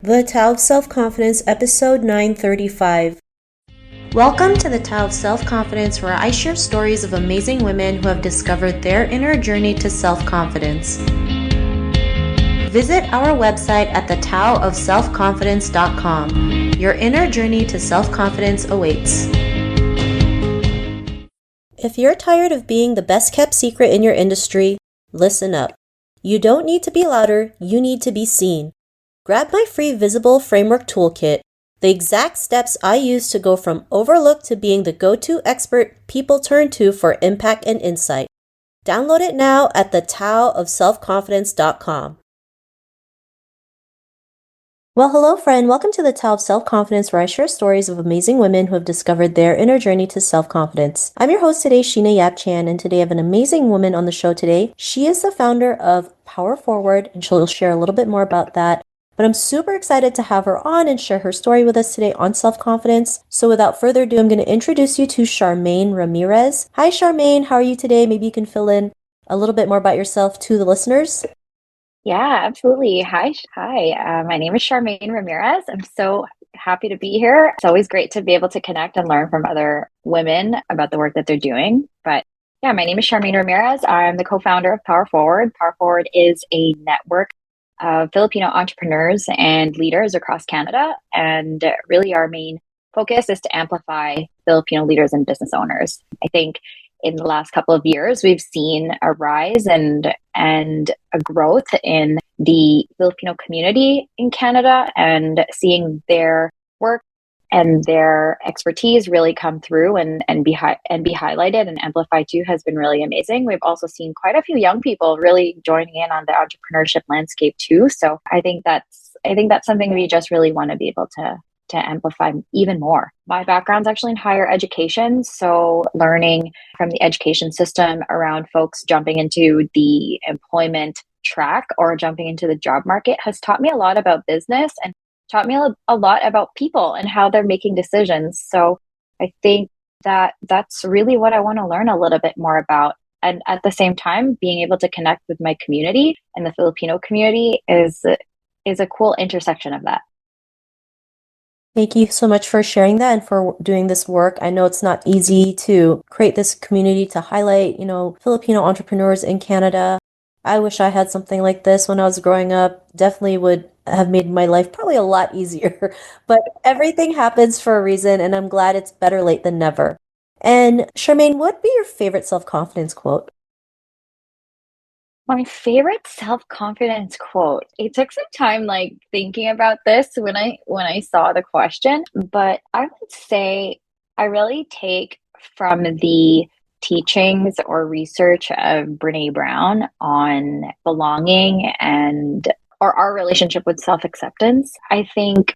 The Tao of Self-Confidence, episode 935. Welcome to the Tao of Self-Confidence, where I share stories of amazing women who have discovered their inner journey to self-confidence. Visit our website at thetaoofselfconfidence.com. Your inner journey to self-confidence awaits. If you're tired of being the best-kept secret in your industry, listen up. You don't need to be louder, you need to be seen. Grab my free Visible Framework Toolkit, the exact steps I use to go from overlooked to being the go-to expert people turn to for impact and insight. Download it now at thetaoofselfconfidence.com. Well, hello friend, welcome to the Tao of Self-Confidence, where I share stories of amazing women who have discovered their inner journey to self-confidence. I'm your host today, Sheena Yap-Chan, and today I have an amazing woman on the show today. She is the founder of Pwrforward, and she'll share a little bit more about that. But I'm super excited to have her on and share her story with us today on self-confidence. So without further ado, I'm going to introduce you to Charmaine Ramirez. Hi Charmaine, how are you today? Maybe you can fill in a little bit more about yourself to the listeners. Yeah, absolutely. Hi. My name is Charmaine Ramirez. I'm so happy to be here. It's always great to be able to connect and learn from other women about the work that they're doing. But yeah, my name is Charmaine Ramirez. I'm the co-founder of Pwrforward. Pwrforward is a network of Filipino entrepreneurs and leaders across Canada. And really our main focus is to amplify Filipino leaders and business owners. I think in the last couple of years, we've seen a rise and a growth in the Filipino community in Canada, and seeing their work and their expertise really come through and be highlighted and amplified too has been really amazing. We've also seen quite a few young people really joining in on the entrepreneurship landscape too. So I think that's something we just really want to be able to amplify even more. My background's actually in higher education, so learning from the education system around folks jumping into the employment track or jumping into the job market has taught me a lot about business and taught me a lot about people and how they're making decisions. So I think that that's really what I want to learn a little bit more about. And at the same time, being able to connect with my community and the Filipino community is a cool intersection of that. Thank you so much for sharing that and for doing this work. I know it's not easy to create this community to highlight, Filipino entrepreneurs in Canada. I wish I had something like this when I was growing up. Definitely would have made my life probably a lot easier. But everything happens for a reason, and I'm glad it's better late than never. And Charmaine, what would be your favorite self-confidence quote? My favorite self-confidence quote. It took some time thinking about this when I saw the question, but I would say I really take from the teachings or research of Brené Brown on belonging or our relationship with self-acceptance. I think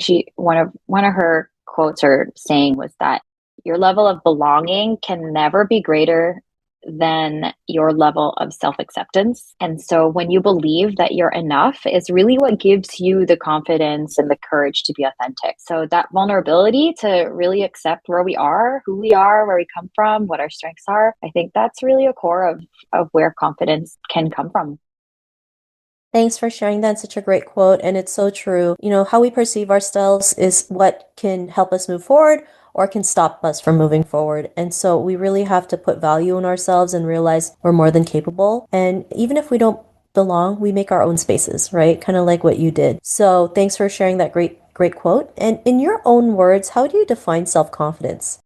she one of her quotes or saying was that your level of belonging can never be greater than your level of self-acceptance. And so when you believe that you're enough is really what gives you the confidence and the courage to be authentic. So that vulnerability to really accept where we are, who we are, where we come from, what our strengths are, I think that's really a core of where confidence can come from. Thanks for sharing that. Such a great quote, and it's so true. How we perceive ourselves is what can help us move forward or can stop us from moving forward. And so we really have to put value in ourselves and realize we're more than capable. And even if we don't belong, we make our own spaces, right? Kind of like what you did. So thanks for sharing that great quote. And in your own words, how do you define self-confidence?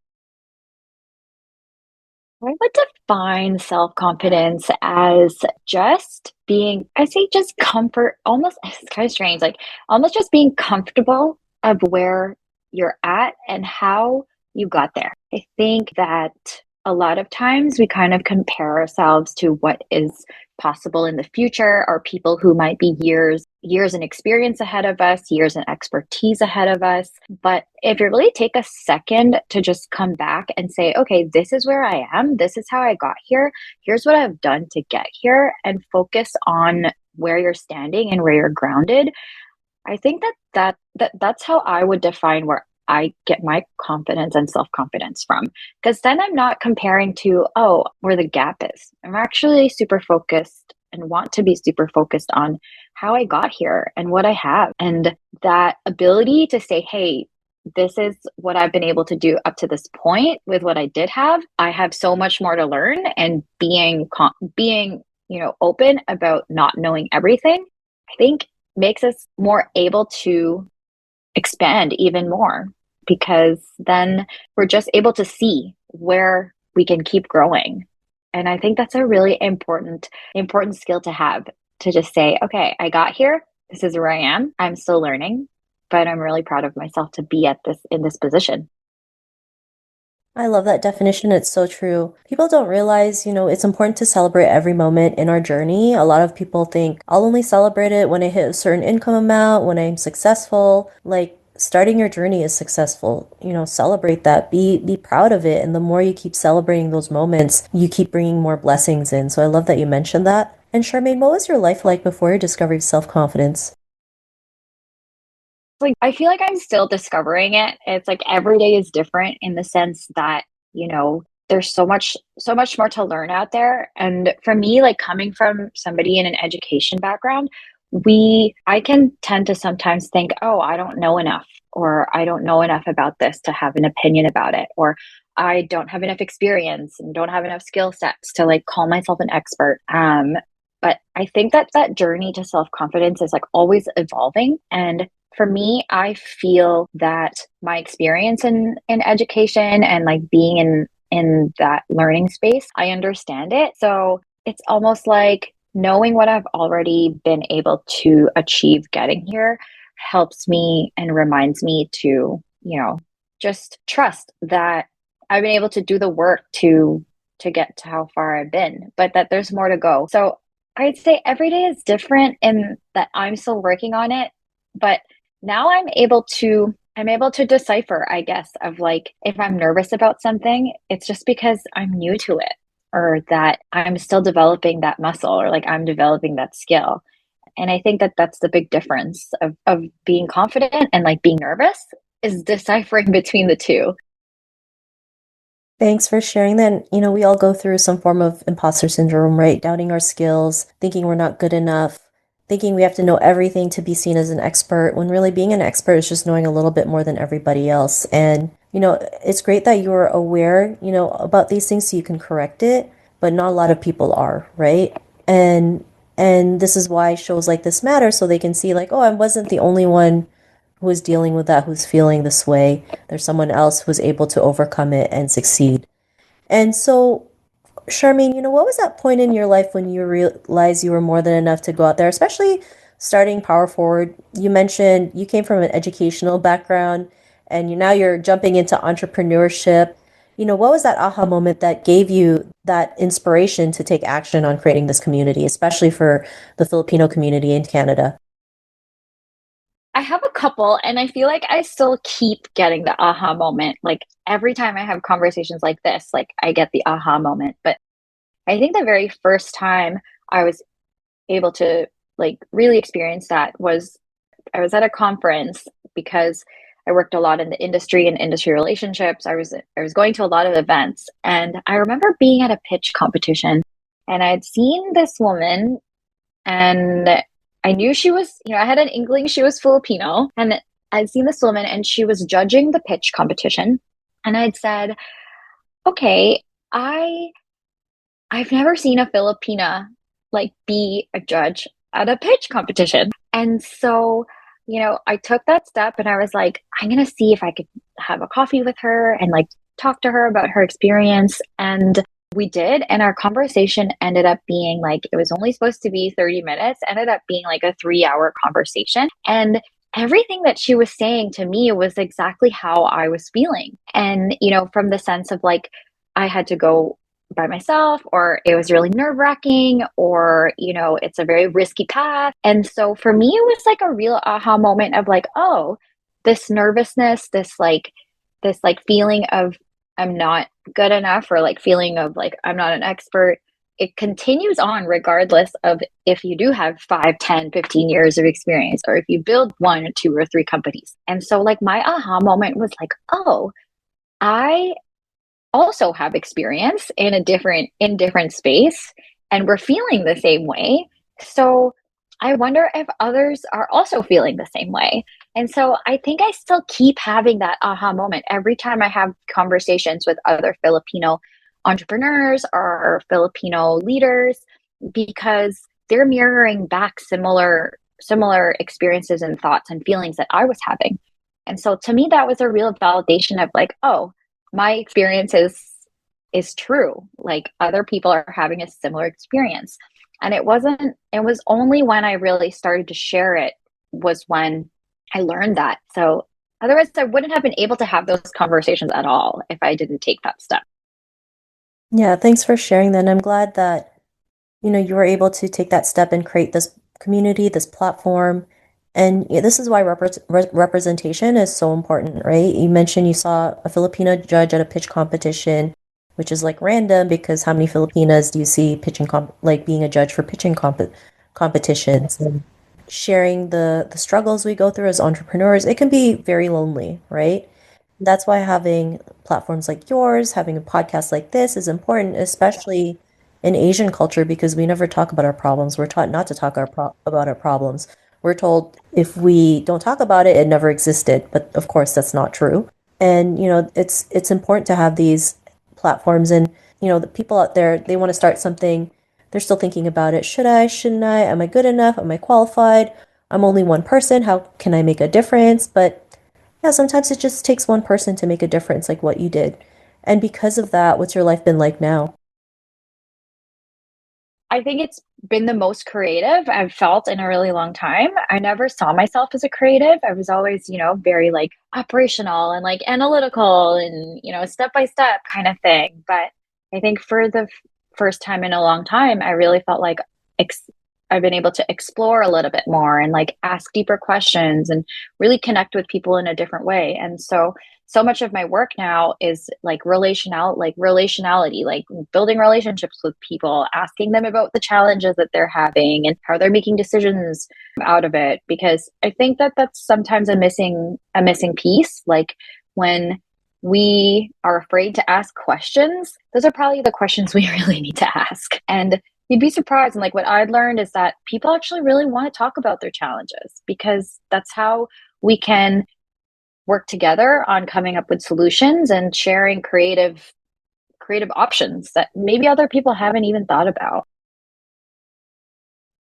I would define self-confidence as just being, I say just comfort, almost, it's kind of strange, almost just being comfortable of where you're at and how you got there. I think that a lot of times we kind of compare ourselves to what is possible in the future, or people who might be years in experience ahead of us, years in expertise ahead of us. But if you really take a second to just come back and say, okay, this is where I am, this is how I got here, here's what I've done to get here, and focus on where you're standing and where you're grounded, I think that's how I would define where I get my confidence and self-confidence from. Because then I'm not comparing to, where the gap is. I'm actually super focused and want to be super focused on how I got here and what I have. And that ability to say, hey, this is what I've been able to do up to this point with what I did have. I have so much more to learn, and being, open about not knowing everything, I think makes us more able to expand even more, because then we're just able to see where we can keep growing. And I think that's a really important skill to have, to just say, okay, I got here. This is where I am. I'm still learning, but I'm really proud of myself to be at this in this position. I love that definition. It's so true. People don't realize, it's important to celebrate every moment in our journey. A lot of people think I'll only celebrate it when I hit a certain income amount, when I'm successful. Like starting your journey is successful. Celebrate that. Be proud of it. And the more you keep celebrating those moments, you keep bringing more blessings in. So I love that you mentioned that. And Charmaine, what was your life like before you discovered self-confidence? Like, I feel like I'm still discovering it. It's like every day is different in the sense that, there's so much more to learn out there. And for me, like coming from somebody in an education background, I can tend to sometimes think, oh, I don't know enough, or I don't know enough about this to have an opinion about it, or I don't have enough experience and don't have enough skill sets to like call myself an expert. But I think that that journey to self-confidence is like always evolving. And for me, I feel that my experience in education and like being in that learning space, I understand it. So it's almost like knowing what I've already been able to achieve getting here helps me and reminds me to, just trust that I've been able to do the work to get to how far I've been, but that there's more to go. So I'd say every day is different in that I'm still working on it, but now I'm able to decipher, I guess, of like if I'm nervous about something, it's just because I'm new to it, or that I'm still developing that muscle, or like I'm developing that skill. And I think that that's the big difference of being confident and like being nervous, is deciphering between the two. Thanks for sharing that. We all go through some form of imposter syndrome, right? Doubting our skills, thinking we're not good enough, thinking we have to know everything to be seen as an expert, when really being an expert is just knowing a little bit more than everybody else. And, it's great that you're aware, about these things so you can correct it, but not a lot of people are, right? And this is why shows like this matter, so they can see like, oh, I wasn't the only one who is dealing with that, who's feeling this way. There's someone else who's able to overcome it and succeed. And so, Charmaine, what was that point in your life when you realized you were more than enough to go out there, especially starting Pwrforward? You mentioned you came from an educational background and now you're jumping into entrepreneurship. What was that aha moment that gave you that inspiration to take action on creating this community, especially for the Filipino community in Canada? I have a couple, and I feel like I still keep getting the aha moment. Like every time I have conversations like this, like I get the aha moment. But I think the very first time I was able to like really experience that was I was at a conference, because I worked a lot in the industry and industry relationships. I was going to a lot of events, and I remember being at a pitch competition, and I had seen this woman, and I knew she was, I had an inkling she was Filipino, and I'd seen this woman and she was judging the pitch competition, and I'd said, "Okay, I I've never seen a Filipina like be a judge at a pitch competition." And so, I took that step and I was like, I'm going to see if I could have a coffee with her and like talk to her about her experience. And we did. And our conversation ended up being like, it was only supposed to be 30 minutes, ended up being like a 3 hour conversation. And everything that she was saying to me was exactly how I was feeling. And, from the sense of like, I had to go by myself, or it was really nerve wracking, or, it's a very risky path. And so for me, it was like a real aha moment of like, oh, this nervousness, this like feeling of I'm not good enough, or like feeling of like I'm not an expert. It continues on regardless of if you do have 5, 10, 15 years of experience, or if you build one or two or three companies. And so like my aha moment was like, oh, I also have experience in different space, and we're feeling the same way. So I wonder if others are also feeling the same way. And so I think I still keep having that aha moment every time I have conversations with other Filipino entrepreneurs or Filipino leaders because they're mirroring back similar experiences and thoughts and feelings that I was having. And so to me that was a real validation of like, oh, my experience is true. Like other people are having a similar experience. And it was only when I really started to share it was when I learned that. So otherwise I wouldn't have been able to have those conversations at all if I didn't take that step. Yeah, thanks for sharing that. And I'm glad that, you were able to take that step and create this community, this platform. And yeah, this is why representation is so important, right? You mentioned you saw a Filipino judge at a pitch competition, which is like random because how many Filipinas do you see like being a judge for pitching competitions? And sharing the struggles we go through as entrepreneurs, it can be very lonely, right? That's why having platforms like yours, having a podcast like this is important, especially in Asian culture, because we never talk about our problems. We're taught not to talk about our problems. We're told if we don't talk about it, it never existed. But of course, that's not true. And it's important to have these platforms, and the people out there, they want to start something. They're still thinking about it. Should I? Shouldn't I? Am I good enough? Am I qualified? I'm only one person. How can I make a difference? But yeah, sometimes it just takes one person to make a difference, like what you did. And because of that, what's your life been like now? I think it's been the most creative I've felt in a really long time. I never saw myself as a creative. I was always, very like operational and like analytical and, step by step kind of thing. But I think for the first time in a long time, I really felt like I've been able to explore a little bit more and like ask deeper questions and really connect with people in a different way. And so much of my work now is like relationality, like building relationships with people, asking them about the challenges that they're having and how they're making decisions out of it. Because I think that that's sometimes a missing piece. Like when we are afraid to ask questions, those are probably the questions we really need to ask. And you'd be surprised. And like what I'd learned is that people actually really want to talk about their challenges because that's how we can work together on coming up with solutions and sharing creative options that maybe other people haven't even thought about.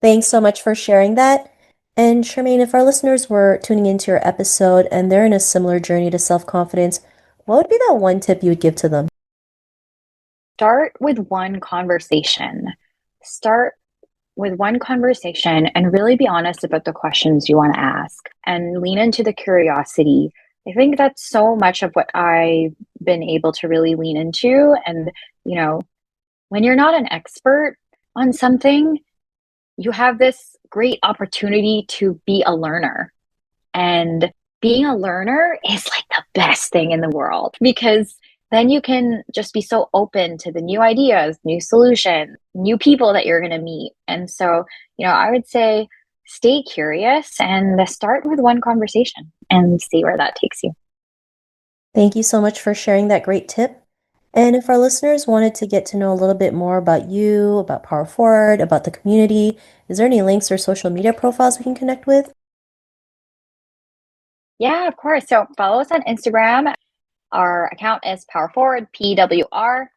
Thanks so much for sharing that. And Charmaine, if our listeners were tuning into your episode and they're in a similar journey to self-confidence, what would be that one tip you would give to them? Start with one conversation. Start with one conversation and really be honest about the questions you want to ask and lean into the curiosity. I think that's so much of what I've been able to really lean into. And, you know, when you're not an expert on something, you have this great opportunity to be a learner. And being a learner is like the best thing in the world because then you can just be so open to the new ideas, new solutions, new people that you're going to meet. And so, I would say stay curious and start with one conversation and see where that takes you. Thank you so much for sharing that great tip. And if our listeners wanted to get to know a little bit more about you, about Power Forward, about the community, is there any links or social media profiles we can connect with? Yeah, of course. So follow us on Instagram. Our account is Pwrforward, PWR,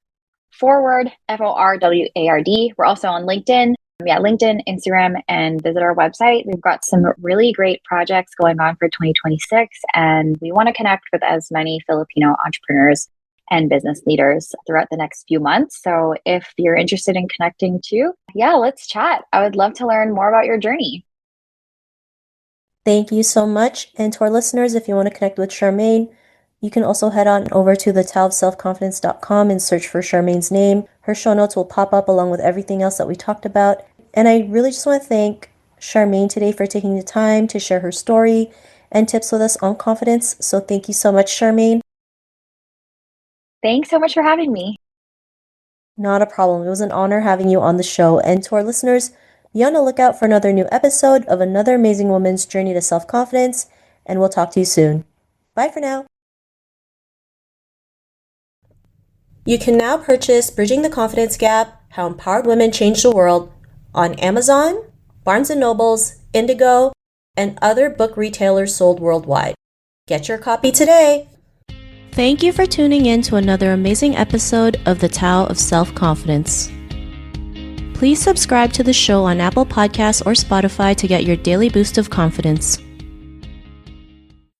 Forward, FORWARD. We're also on LinkedIn. Yeah, LinkedIn, Instagram, and visit our website. We've got some really great projects going on for 2026, and we want to connect with as many Filipino entrepreneurs and business leaders throughout the next few months. So if you're interested in connecting too, yeah, let's chat. I would love to learn more about your journey. Thank you so much. And to our listeners, if you want to connect with Charmaine, you can also head on over to thetowofselfconfidence.com and search for Charmaine's name. Her show notes will pop up along with everything else that we talked about. And I really just want to thank Charmaine today for taking the time to share her story and tips with us on confidence. So thank you so much, Charmaine. Thanks so much for having me. Not a problem. It was an honor having you on the show. And to our listeners, be on the lookout for another new episode of another amazing woman's journey to self-confidence. And we'll talk to you soon. Bye for now. You can now purchase Bridging the Confidence Gap: How Empowered Women Change the World on Amazon, Barnes & Nobles, Indigo, and other book retailers sold worldwide. Get your copy today! Thank you for tuning in to another amazing episode of The Tao of Self-Confidence. Please subscribe to the show on Apple Podcasts or Spotify to get your daily boost of confidence.